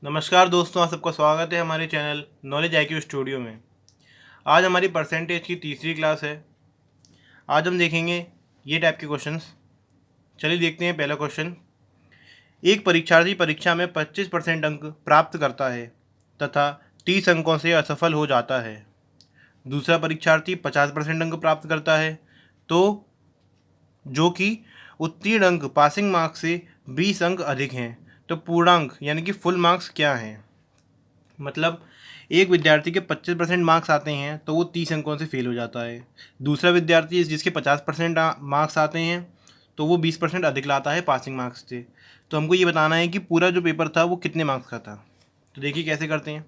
नमस्कार दोस्तों, आप सबका स्वागत है हमारे चैनल नॉलेज IQ स्टूडियो में। आज हमारी परसेंटेज की तीसरी क्लास है। आज हम देखेंगे ये टाइप के क्वेश्चंस। चलिए देखते हैं पहला क्वेश्चन। एक परीक्षार्थी परीक्षा में 25% अंक प्राप्त करता है तथा 30 अंकों से असफल हो जाता है। दूसरा परीक्षार्थी 50% अंक प्राप्त करता है तो जो कि उत्तीर्ण अंक पासिंग मार्क्स से 20 अंक अधिक हैं, तो पूर्णांक यानी कि फुल मार्क्स क्या हैं। मतलब एक विद्यार्थी के 25% मार्क्स आते हैं तो वो 30 अंकों से फेल हो जाता है। दूसरा विद्यार्थी जिसके 50% मार्क्स आते हैं तो वो 20% अधिक लाता है पासिंग मार्क्स से। तो हमको ये बताना है कि पूरा जो पेपर था वो कितने मार्क्स का था। तो देखिए कैसे करते हैं।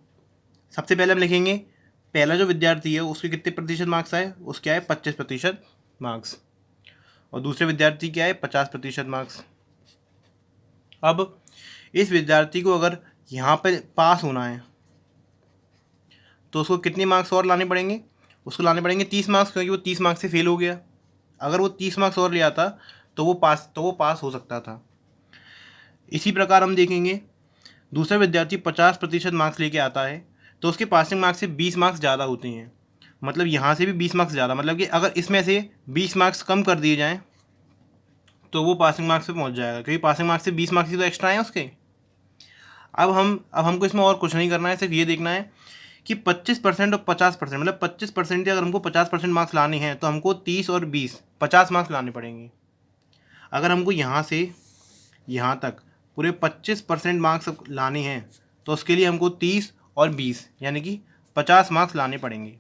सबसे पहले हम लिखेंगे पहला जो विद्यार्थी है उसके कितने प्रतिशत मार्क्स आए, उसके आए 25% मार्क्स, और दूसरे विद्यार्थी के आए 50% मार्क्स। अब इस विद्यार्थी को अगर यहाँ पर पास होना है तो उसको कितने मार्क्स और लाने पड़ेंगे, उसको लाने पड़ेंगे 30 मार्क्स, क्योंकि वो 30 मार्क्स से फेल हो गया। अगर वो 30 मार्क्स और ले आता तो वो पास हो सकता था। इसी प्रकार हम देखेंगे दूसरा विद्यार्थी 50% मार्क्स लेके आता है तो उसके पासिंग मार्क्स से 20 मार्क्स ज़्यादा होते हैं। मतलब यहाँ से भी 20 मार्क्स ज़्यादा, मतलब कि अगर इसमें से 20 मार्क्स कम कर दिए जाएँ तो वो पासिंग मार्क्स पे पहुँच जाएगा, क्योंकि पासिंग मार्क्स से 20 मार्क्स ही तो एक्स्ट्रा हैं उसके। अब हमको इसमें और कुछ नहीं करना है, सिर्फ ये देखना है कि 25% और 50%, मतलब 25% अगर हमको 50% मार्क्स लाने हैं तो हमको 30 और 20 50 मार्क्स लाने पड़ेंगे। अगर हमको यहाँ से यहाँ तक पूरे 25% मार्क्स लाने हैं तो उसके लिए हमको 30 और 20 यानी कि 50 मार्क्स लाने पड़ेंगे।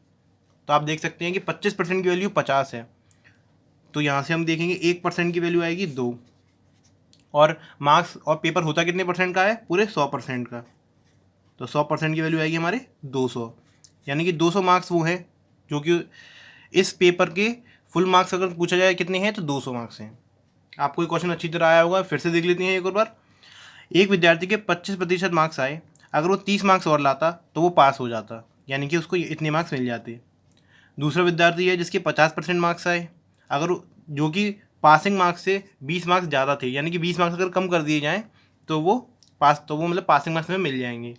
तो आप देख सकते हैं कि 25% की वैल्यू 50 है, तो यहाँ से हम देखेंगे 1% की वैल्यू आएगी 2, और मार्क्स और पेपर होता कितने परसेंट का है, पूरे 100% का। तो 100% की वैल्यू आएगी हमारे 200, यानी कि 200 मार्क्स वो है जो कि इस पेपर के फुल मार्क्स अगर पूछा जाए कितने हैं तो 200 मार्क्स हैं। आपको ये क्वेश्चन अच्छी तरह आया होगा, फिर से देख लेते हैं एक और बार। एक विद्यार्थी के 25% मार्क्स आए, अगर वो 30 मार्क्स और लाता तो वो पास हो जाता, यानी कि उसको इतने मार्क्स मिल जाते। दूसरा विद्यार्थी है जिसके 50% मार्क्स आए, अगर जो कि पासिंग मार्क्स से 20 मार्क्स ज़्यादा थे, यानी कि 20 मार्क्स अगर कम कर दिए जाएँ तो वो मतलब पासिंग मार्क्स में मिल जाएंगे।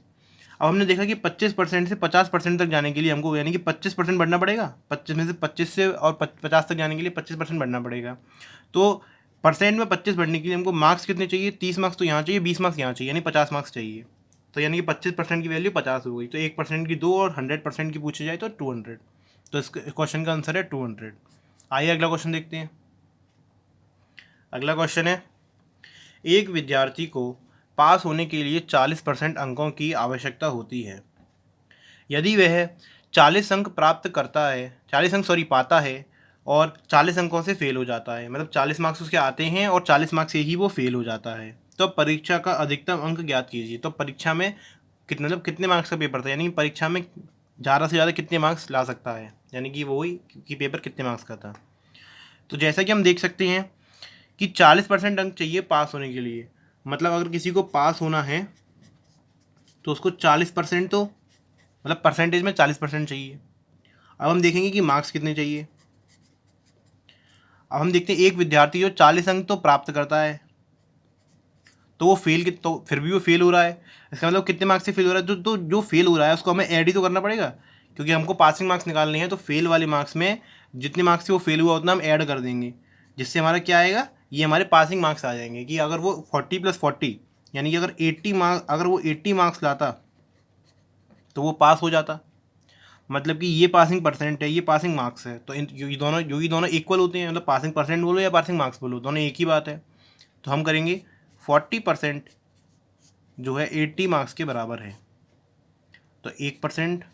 अब हमने देखा कि 25% से 50% तक जाने के लिए हमको यानी कि 25% बढ़ना पड़ेगा। 25 में से 25 से और 50 तक जाने के लिए 25% बढ़ना पड़ेगा। तो परसेंट में 25 बढ़ने के लिए हमको मार्क्स कितने चाहिए, 30 मार्क्स तो यहाँ चाहिए, 20 मार्क्स यहाँ चाहिए, यानी 50 मार्क्स चाहिए। तो यानी कि 25% की वैल्यू 50 हो गई। तो 1% की 2 और 100% की पूछी जाए तो 200। तो इस क्वेश्चन का आंसर है 200। आइए अगला क्वेश्चन देखते हैं। अगला क्वेश्चन है एक विद्यार्थी को पास होने के लिए 40% अंकों की आवश्यकता होती है। यदि वह 40 अंक प्राप्त करता है 40 अंक पाता है और 40 अंकों से फेल हो जाता है, मतलब 40 मार्क्स उसके आते हैं और 40 मार्क्स से ही वो फेल हो जाता है, तो परीक्षा का अधिकतम अंक ज्ञात कीजिए। तो परीक्षा में कितने मार्क्स का पेपर था, यानी कि परीक्षा में ज़्यादा से ज़्यादा कितने मार्क्स ला सकता है, यानी कि वही कि पेपर कितने मार्क्स का था। तो जैसा कि हम देख सकते हैं कि 40% अंक चाहिए पास होने के लिए। मतलब अगर किसी को पास होना है तो उसको 40% तो मतलब परसेंटेज में 40% चाहिए। अब हम देखेंगे कि मार्क्स कितने चाहिए। अब हम देखते हैं एक विद्यार्थी जो 40 अंक तो प्राप्त करता है तो वो तो फिर भी वो फेल हो रहा है। इसका मतलब कितने मार्क्स से फेल हो रहा है, तो जो फेल हो रहा है उसको हमें ऐड ही तो करना पड़ेगा, क्योंकि हमको पासिंग मार्क्स निकालने हैं। तो फेल वाले मार्क्स में जितने मार्क्स से वो फेल हुआ उतना हम ऐड कर देंगे, जिससे हमारा क्या आएगा, ये हमारे पासिंग मार्क्स आ जाएंगे। कि अगर वो 40 + 40 यानी कि अगर वो 80 मार्क्स लाता तो वो पास हो जाता। मतलब कि ये पासिंग परसेंट है, ये पासिंग मार्क्स है। तो ये दोनों इक्वल होते हैं, मतलब पासिंग परसेंट बोलो या पासिंग मार्क्स बोलो, दोनों एक ही बात है। तो हम करेंगे 40% जो है 80 मार्क्स के बराबर है, तो 1%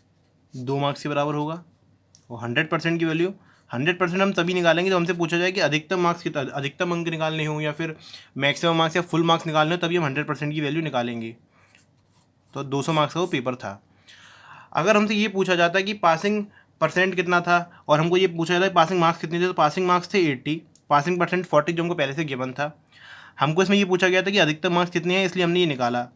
2 मार्क्स के बराबर होगा। और 100% की वैल्यू 100% हम तभी निकालेंगे जब हमसे पूछा जाए कि अधिकतम अंक निकालने हों या फिर मैक्सिमम मार्क्स या फुल मार्क्स निकालने हो, तभी हम 100% की वैल्यू निकालेंगे। तो 200 मार्क्स का वो पेपर था। अगर हमसे ये पूछा जाता है कि पासिंग परसेंट कितना था और हमको ये पूछा जाता है पासिंग मार्क्स कितने थे, तो पासिंग मार्क्स थे 80, पासिंग परसेंट 40 जो हमको पहले से गिवन था। हमको इसमें ये पूछा गया था कि अधिकतम मार्क्स कितने हैं, इसलिए हमने ये निकाला।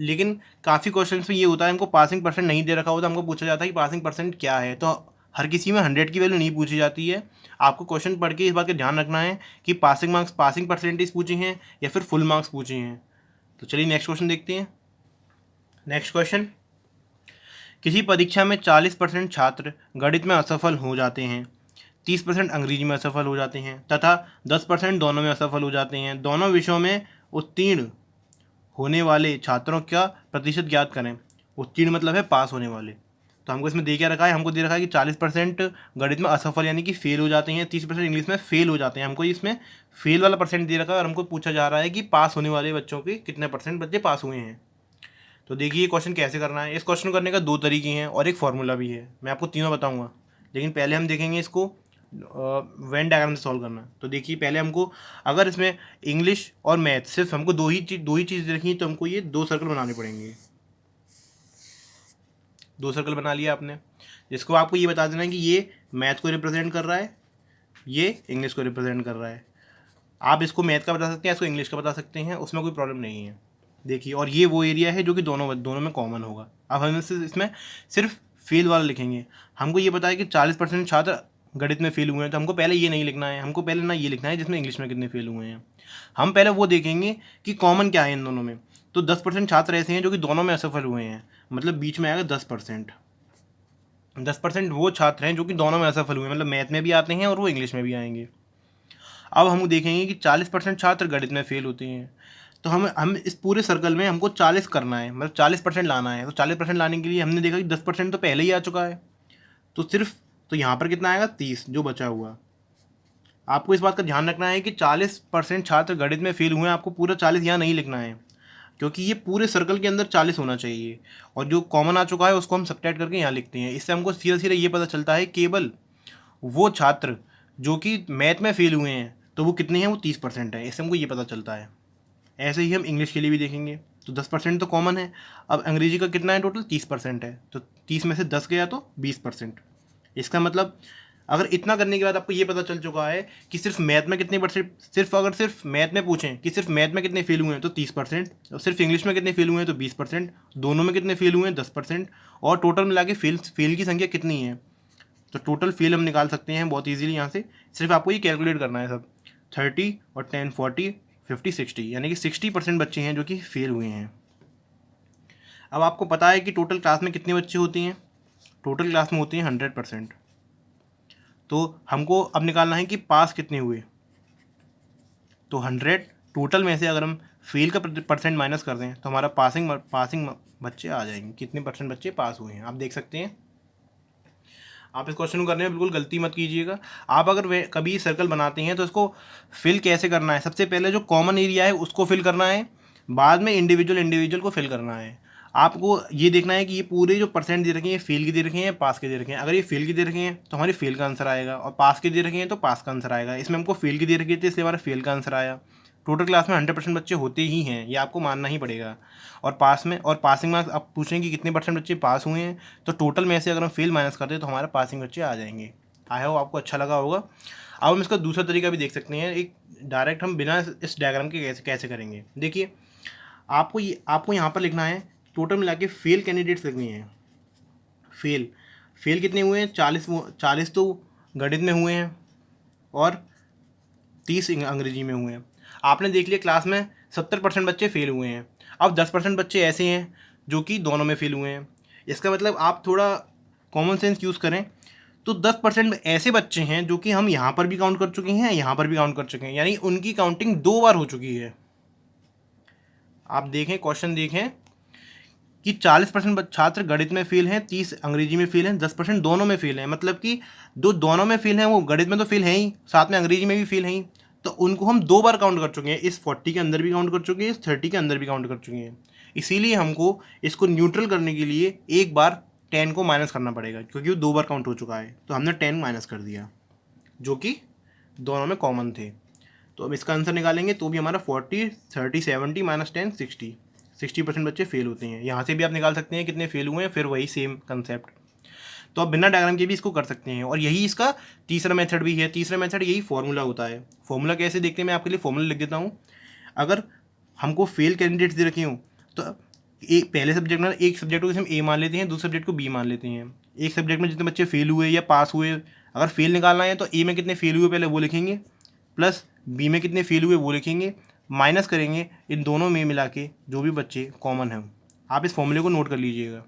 लेकिन काफ़ी क्वेश्चन में ये होता है हमको पासिंग परसेंट नहीं दे रखा होता, हमको पूछा जाता है कि पासिंग परसेंट क्या है। तो हर किसी में 100 की वैल्यू नहीं पूछी जाती है। आपको क्वेश्चन पढ़ के इस बात का ध्यान रखना है कि पासिंग परसेंटेज पूछे हैं या फिर फुल मार्क्स पूछे हैं। तो चलिए नेक्स्ट क्वेश्चन देखते हैं। नेक्स्ट क्वेश्चन, किसी परीक्षा में 40% छात्र गणित में असफल हो जाते हैं, 30% अंग्रेजी में असफल हो जाते हैं तथा 10% दोनों में असफल हो जाते हैं। दोनों विषयों में उत्तीर्ण होने वाले छात्रों का प्रतिशत ज्ञात करें। उत्तीर्ण मतलब है पास होने वाले। तो हमको इसमें दे क्या रखा है, हमको दे रखा है कि 40% गणित में असफल यानी कि फेल हो जाते हैं, 30% इंग्लिश में फेल हो जाते हैं। हमको इसमें फेल वाला परसेंट दे रखा है और हमको पूछा जा रहा है कि पास होने वाले बच्चों के कितने परसेंट बच्चे पास हुए हैं। तो देखिए क्वेश्चन कैसे करना है। इस क्वेश्चन करने का 2 तरीके हैं और एक फॉर्मूला भी है, मैं आपको तीनों बताऊंगा। लेकिन पहले हम देखेंगे इसको वेन डायग्राम से सॉल्व करना। तो देखिए पहले हमको, अगर इसमें इंग्लिश और मैथ सिर्फ हमको दो ही चीज़ रखी तो हमको ये 2 सर्कल बनाने पड़ेंगे। 2 सर्कल बना लिया आपने, जिसको आपको ये बता देना है कि ये मैथ को रिप्रेजेंट कर रहा है, ये इंग्लिश को रिप्रेजेंट कर रहा है। आप इसको मैथ का बता सकते हैं, इसको इंग्लिश का बता सकते हैं, उसमें कोई प्रॉब्लम नहीं है। देखिए, और ये वो एरिया है जो कि दोनों में कॉमन होगा। अब हम इसमें सिर्फ फेल वाला लिखेंगे। हमको ये पता है कि 40% छात्र गणित में फेल हुए हैं, तो हमको पहले ये नहीं लिखना है, हमको पहले ना ये लिखना है जिसमें इंग्लिश में कितने फेल हुए हैं। हम पहले वो देखेंगे कि कॉमन क्या है इन दोनों में। तो 10% छात्र ऐसे हैं जो कि दोनों में असफल हुए हैं, मतलब बीच में आएगा 10%। 10% वो छात्र हैं जो कि दोनों में असफल हुए हैं, मतलब मैथ में भी आते हैं और वो इंग्लिश में भी आएंगे। अब हम देखेंगे कि 40% छात्र गणित में फेल होते हैं। तो हम इस पूरे सर्कल में हमको 40 करना है, मतलब 40% लाना है। तो 40% लाने के लिए हमने देखा कि 10% तो पहले ही आ चुका है, तो यहाँ पर कितना आएगा 30 जो बचा हुआ। आपको इस बात का ध्यान रखना है कि 40% छात्र गणित में फेल हुए हैं, आपको पूरा 40 यहाँ नहीं लिखना है, क्योंकि ये पूरे सर्कल के अंदर 40 होना चाहिए और जो कॉमन आ चुका है उसको हम सबट्रैक्ट करके यहाँ लिखते हैं। इससे हमको सीधा सीधा ये पता चलता है केवल वो छात्र जो कि मैथ में फेल हुए हैं तो वो कितने हैं, वो 30% है। इससे हमको ये पता चलता है। ऐसे ही हम इंग्लिश के लिए भी देखेंगे। तो 10% तो कॉमन है। अब अंग्रेजी का कितना है, टोटल 30% है, तो 30 में से 10 गया तो 20%। इसका मतलब अगर इतना करने के बाद आपको ये पता चल चुका है कि सिर्फ मैथ में कितने परसेंट, सिर्फ मैथ में पूछें कि सिर्फ मैथ में कितने फेल हुए हैं तो 30%, और सिर्फ इंग्लिश में कितने फेल हुए हैं तो 20%, दोनों में कितने फेल हुए हैं 10%, और टोटल मिला के फेल की संख्या कितनी है, तो टोटल फेल हम निकाल सकते हैं बहुत ईजिली यहाँ से। सिर्फ आपको ये कैलकुलेट करना है सब। 30 और 10 40 50 60, यानी कि 60% बच्चे हैं जो कि फेल हुए हैं। अब आपको पता है कि टोटल क्लास में कितने बच्चे होते हैं, टोटल क्लास में होते हैं 100%। तो हमको अब निकालना है कि पास कितने हुए। तो 100 टोटल में से अगर हम फेल का परसेंट माइनस कर दें तो हमारा पासिंग बच्चे आ जाएंगे, कितने परसेंट बच्चे पास हुए हैं आप देख सकते हैं। आप इस क्वेश्चन को करने में बिल्कुल गलती मत कीजिएगा। आप अगर कभी सर्कल बनाते हैं तो इसको फिल कैसे करना है, सबसे पहले जो कॉमन एरिया है उसको फिल करना है, बाद में इंडिविजुअल को फिल करना है। आपको ये देखना है कि ये पूरे जो परसेंट दे रखे हैं फेल के दे रखे हैं, पास के दे रखे हैं। अगर ये फेल के दे रखे हैं तो हमारे फेल का आंसर आएगा, और पास के दे रखे हैं तो पास का आंसर आएगा। इसमें हमको फेल के दे रखे थे इसलिए हमारा फेल का आंसर आया। टोटल क्लास में 100% बच्चे होते ही हैं, ये आपको मानना ही पड़ेगा। और पासिंग मार्क्स आप पूछें कि कितने परसेंट बच्चे पास हुए हैं, तो टोटल में से अगर हम फेल माइनस करते हैं तो हमारे पासिंग बच्चे आ जाएंगे। आई होप आपको अच्छा लगा होगा। अब हम इसका दूसरा तरीका भी देख सकते हैं, एक डायरेक्ट हम बिना इस डायग्राम के कैसे करेंगे। देखिए आपको यहाँ पर लिखना है, टोटल मिला के फेल कैंडिडेट्स लिखने हैं। फेल कितने हुए हैं, 40 तो गणित में हुए हैं और 30 अंग्रेजी में हुए हैं। आपने देख लिया क्लास में 70% बच्चे फेल हुए हैं। अब 10% बच्चे ऐसे हैं जो कि दोनों में फेल हुए हैं। इसका मतलब आप थोड़ा कॉमन सेंस यूज़ करें तो 10% ऐसे बच्चे हैं जो कि हम यहाँ पर भी काउंट कर चुके हैं, यहाँ पर भी काउंट कर चुके हैं, यानी उनकी काउंटिंग 2 बार हो चुकी है। आप देखें, क्वेश्चन देखें कि 40% छात्र गणित में फेल हैं, 30 अंग्रेजी में फेल हैं, 10% दोनों में फेल हैं। मतलब कि जो दोनों में फेल हैं वो गणित में तो फेल हैं ही, साथ में अंग्रेजी में भी फेल हैं ही। तो उनको हम 2 बार काउंट कर चुके हैं, इस 40 के अंदर भी काउंट कर चुके हैं, इस 30 के अंदर भी काउंट कर चुके हैं। इसीलिए हमको इसको न्यूट्रल करने के लिए एक बार 10 को माइनस करना पड़ेगा, क्योंकि वो 2 बार काउंट हो चुका है। तो हमने 10 माइनस कर दिया जो कि दोनों में कॉमन थे। तो अब इसका आंसर निकालेंगे तो भी हमारा 40 30 70 माइनस 10 60% बच्चे फेल होते हैं। यहाँ से भी आप निकाल सकते हैं कितने फेल हुए हैं, फिर वही सेम कंसेप्ट। तो आप बिना डायग्राम के भी इसको कर सकते हैं, और यही इसका तीसरा मेथड भी है। तीसरा मेथड यही फॉर्मूला होता है। फॉर्मूला कैसे देखते हैं, मैं आपके लिए फॉर्मूला लिख देता हूँ। अगर हमको फेल कैंडिडेट्स दे रखे हों तो एक पहले सब्जेक्ट में एक सब्जेक्ट को हम ए मान लेते हैं, दूसरे सब्जेक्ट को बी मान लेते हैं। एक सब्जेक्ट में जितने बच्चे फेल हुए या पास हुए, अगर फेल निकालना है तो ए में कितने फेल हुए पहले वो लिखेंगे, प्लस बी में कितने फेल हुए वो लिखेंगे, माइनस करेंगे इन दोनों में मिला के जो भी बच्चे कॉमन हैं। आप इस फॉर्मूले को नोट कर लीजिएगा।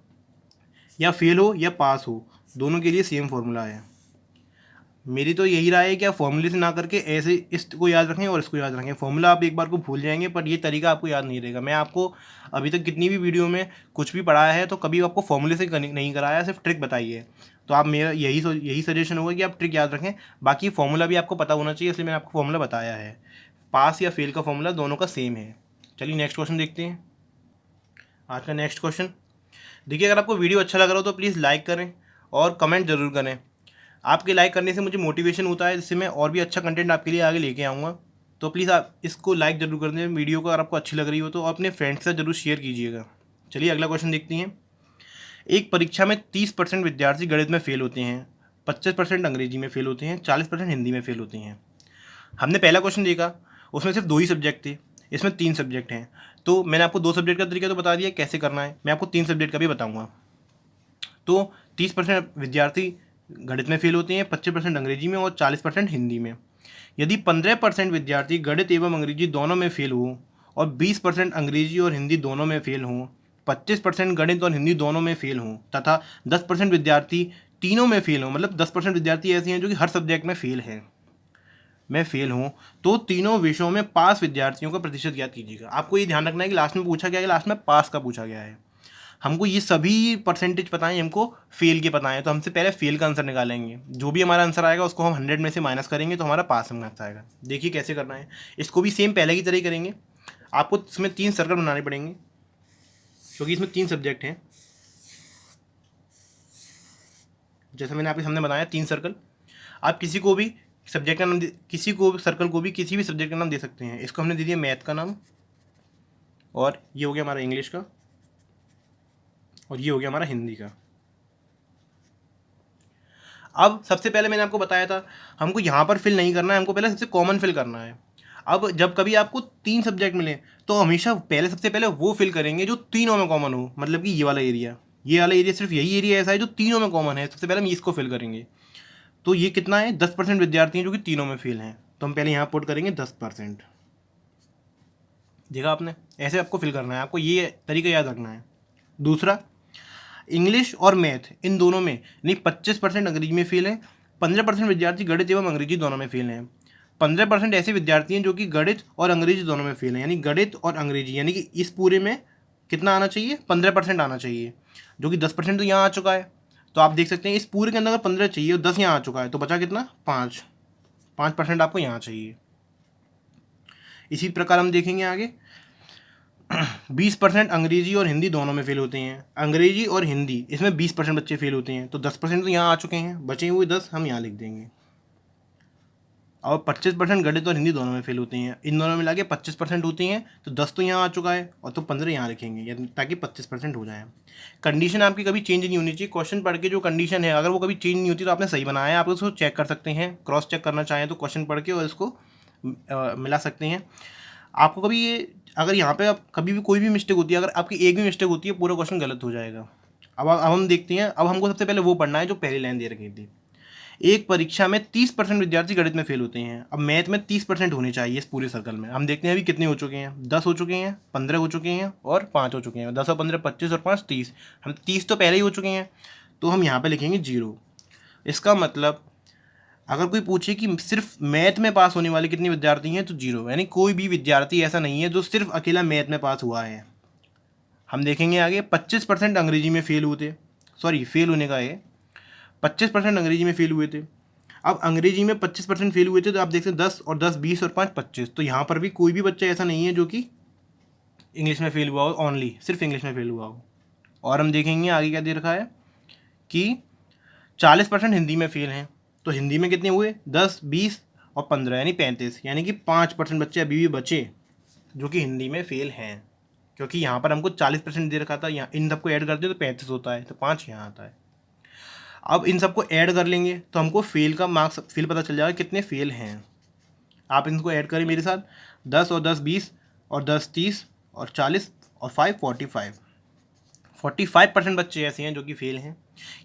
या फेल हो या पास हो, दोनों के लिए सेम फॉर्मूला है। मेरी तो यही राय है कि आप फॉर्मूले से ना करके ऐसे इसको याद रखें और इसको याद रखें। फॉर्मूला आप एक बार को भूल जाएंगे, पर ये तरीका आपको याद नहीं रहेगा। मैं आपको अभी तक कितनी भी वीडियो में कुछ भी पढ़ाया है तो कभी आपको फॉर्मूले से नहीं कराया, सिर्फ ट्रिक बताई है। तो आप मेरा यही सजेशन होगा कि आप ट्रिक याद रखें, बाकी फॉर्मूला भी आपको पता होना चाहिए, इसलिए मैंने आपको फॉर्मूला बताया है। पास या फेल का फॉर्मूला दोनों का सेम है। चलिए नेक्स्ट क्वेश्चन देखते हैं। आज का नेक्स्ट क्वेश्चन देखिए, अगर आपको वीडियो अच्छा लग रहा हो तो प्लीज़ लाइक करें और कमेंट ज़रूर करें। आपके लाइक करने से मुझे मोटिवेशन होता है, जिससे मैं और भी अच्छा कंटेंट आपके लिए आगे लेके आऊँगा। तो प्लीज़ आप इसको लाइक ज़रूर कर दें वीडियो को, अगर आपको अच्छी लग रही हो तो अपने फ्रेंड्स के साथ ज़रूर शेयर कीजिएगा। चलिए अगला क्वेश्चन देखते हैं। एक परीक्षा में 30% विद्यार्थी गणित में फेल होते हैं, 25% अंग्रेजी में फेल होते हैं, 40% हिंदी में फेल होते हैं। हमने पहला क्वेश्चन देखा, उसमें सिर्फ 2 ही सब्जेक्ट थे, इसमें 3 सब्जेक्ट हैं। तो मैंने आपको 2 सब्जेक्ट का तरीका तो बता दिया कैसे करना है, मैं आपको 3 सब्जेक्ट का भी बताऊँगा। तो 30% विद्यार्थी गणित में फेल होते हैं, 25% अंग्रेजी में और 40% हिंदी में। यदि 15% विद्यार्थी गणित एवं अंग्रेजी दोनों में फेल हों और 20% अंग्रेजी और हिंदी दोनों में फेल हों, 25% गणित और हिंदी दोनों में फेल हों तथा 10% विद्यार्थी तीनों में फेल हों, मतलब 10% विद्यार्थी ऐसे हैं जो कि हर सब्जेक्ट में फेल हों, तो तीनों विषयों में पास विद्यार्थियों का प्रतिशत ज्ञात कीजिएगा। आपको ये ध्यान रखना है कि लास्ट में पूछा गया है, लास्ट में पास का पूछा गया है। हमको ये सभी परसेंटेज पता है, हमको फेल के पता है, तो हमसे पहले फेल का आंसर निकालेंगे। जो भी हमारा आंसर आएगा उसको हम 100 में से माइनस करेंगे तो हमारा पास में आंसर आएगा। देखिए कैसे करना है, इसको भी सेम पहले की तरह ही करेंगे। आपको इसमें 3 सर्कल बनाने पड़ेंगे क्योंकि इसमें 3 सब्जेक्ट हैं। जैसे मैंने आपके सामने बनाया 3 सर्कल। आप किसी को भी सब्जेक्ट का नाम, किसी को सर्कल को भी किसी भी सब्जेक्ट का नाम दे सकते हैं। इसको हमने दे दिया मैथ का नाम, और ये हो गया हमारा इंग्लिश का, और ये हो गया हमारा हिंदी का। अब सबसे पहले मैंने आपको बताया था हमको यहाँ पर फिल नहीं करना है, हमको पहले सबसे कॉमन फिल करना है। अब जब कभी आपको 3 सब्जेक्ट मिले तो हमेशा सबसे पहले वो फिल करेंगे जो तीनों में कॉमन हो, मतलब कि ये वाला एरिया सिर्फ यही एरिया ऐसा है जो तीनों में कॉमन है, सबसे पहले हम इसको फिल करेंगे। तो ये कितना है, 10% विद्यार्थी हैं जो कि तीनों में फेल हैं, तो हम पहले यहाँ पुट करेंगे 10%। देखा आपने, ऐसे आपको फिल करना है, आपको ये तरीका याद रखना है। दूसरा, इंग्लिश और मैथ इन दोनों में यानी 25% अंग्रेजी में फेल हैं, 15% विद्यार्थी गणित एवं अंग्रेजी दोनों में फेल हैं, 15% ऐसे विद्यार्थी हैं जो कि गणित और अंग्रेजी दोनों में फेल हैं, यानी गणित और अंग्रेजी, यानी कि इस पूरे में कितना आना चाहिए, 15% आना चाहिए, जो कि 10% तो यहाँ आ चुका है। तो आप देख सकते हैं इस पूरे के अंदर अगर 15 चाहिए और 10 यहाँ आ चुका है तो बचा कितना, 5% आपको यहाँ चाहिए। इसी प्रकार हम देखेंगे आगे 20% अंग्रेजी और हिंदी दोनों में फेल होते हैं, अंग्रेजी और हिंदी इसमें 20% बच्चे फेल होते हैं, तो 10% तो यहाँ आ चुके हैं, बचे हुए 10 हम यहाँ लिख देंगे। और 25% गणित और हिंदी दोनों में फेल होते हैं, इन दोनों में मिला के 25% होती हैं, तो 10 तो यहाँ आ चुका है और तो 15 यहाँ लिखेंगे ताकि 25% हो जाए। कंडीशन आपकी कभी चेंज नहीं होनी चाहिए। क्वेश्चन पढ़ के जो कंडीशन है अगर वो कभी चेंज नहीं होती तो आपने सही बनाया है, आप उसको चेक कर सकते हैं, क्रॉस चेक करना चाहें तो क्वेश्चन पढ़ के और इसको मिला सकते हैं। आपको कभी ये अगर यहाँ पे आप कभी भी कोई भी मिस्टेक होती है, अगर आपकी एक भी मिस्टेक होती है पूरा क्वेश्चन गलत हो जाएगा। अब हम देखते हैं, अब हमको सबसे पहले वो पढ़ना है जो पहली लाइन दे रखी थी। एक परीक्षा में 30% विद्यार्थी गणित में फेल होते हैं। अब मैथ में 30% होने चाहिए इस पूरे सर्कल में। हम देखते हैं अभी कितने हो चुके हैं, 10 हो चुके हैं, 15 हो चुके हैं और 5 हो चुके हैं। 10 और 15 25 और 5 30। हम 30 तो पहले ही हो चुके हैं, तो हम यहाँ पे लिखेंगे 0। इसका मतलब अगर कोई पूछे कि सिर्फ मैथ में पास होने वाले कितने विद्यार्थी हैं तो 0, यानी कोई भी विद्यार्थी ऐसा नहीं है जो सिर्फ अकेला मैथ में पास हुआ है। हम देखेंगे आगे 25% अंग्रेजी में फेल होने का है, 25% अंग्रेजी में फेल हुए थे। अब अंग्रेजी में 25% फेल हुए थे, तो आप देख सकते हैं 10 और 10 20 और 5 25, तो यहाँ पर भी कोई भी बच्चा ऐसा नहीं है जो कि इंग्लिश में फेल हुआ हो, ओनली सिर्फ इंग्लिश में फेल हुआ हो। और हम देखेंगे आगे क्या दे रखा है कि 40% हिंदी में फेल हैं, तो हिंदी में कितने हुए, 10 20 और 15 यानी 35, यानी कि 5% बच्चे अभी भी बचे जो कि हिंदी में फेल हैं, क्योंकि यहाँ पर हमको 40% दे रखा था, यहाँ इन सबको ऐड करते तो 35 होता है, तो 5 यहाँ आता है। अब इन सबको ऐड कर लेंगे तो हमको फेल का मार्क्स पता चल जाएगा कितने फेल हैं। आप इनको ऐड करें मेरे साथ, 10 और 10 20 और 10 30 और 40 और 5 45% बच्चे ऐसे हैं जो कि फेल हैं।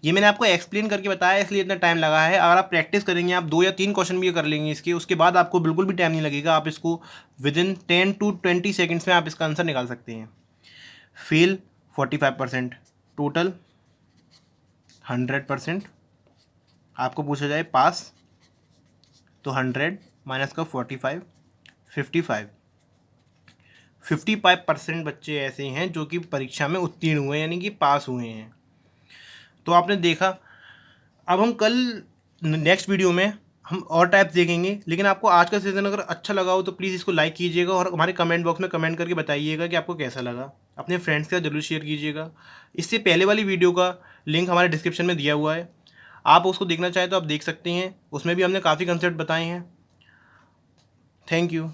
ये मैंने आपको एक्सप्लेन करके बताया इसलिए इतना टाइम लगा है। अगर आप प्रैक्टिस करेंगे, आप 2 या 3 क्वेश्चन भी कर लेंगे इसके, उसके बाद आपको बिल्कुल भी टाइम नहीं लगेगा, आप इसको विदिन 10 to 20 सेकेंड्स में आप इसका आंसर निकाल सकते हैं। Fail 45%, total 100%। आपको पूछा जाए पास तो 100 माइनस का 45, 55% बच्चे ऐसे हैं जो कि परीक्षा में उत्तीर्ण हुए यानी कि पास हुए हैं। तो आपने देखा। अब हम कल नेक्स्ट वीडियो में हम और टाइप्स देखेंगे, लेकिन आपको आज का सेशन अगर अच्छा लगा हो तो प्लीज़ इसको लाइक कीजिएगा और हमारे कमेंट बॉक्स में कमेंट करके बताइएगा कि आपको कैसा लगा। अपने फ्रेंड्स के साथ जरूर शेयर कीजिएगा। इससे पहले वाली वीडियो का लिंक हमारे डिस्क्रिप्शन में दिया हुआ है, आप उसको देखना चाहें तो आप देख सकते हैं। उसमें भी हमने काफ़ी कंसेप्ट बताए हैं। Thank you.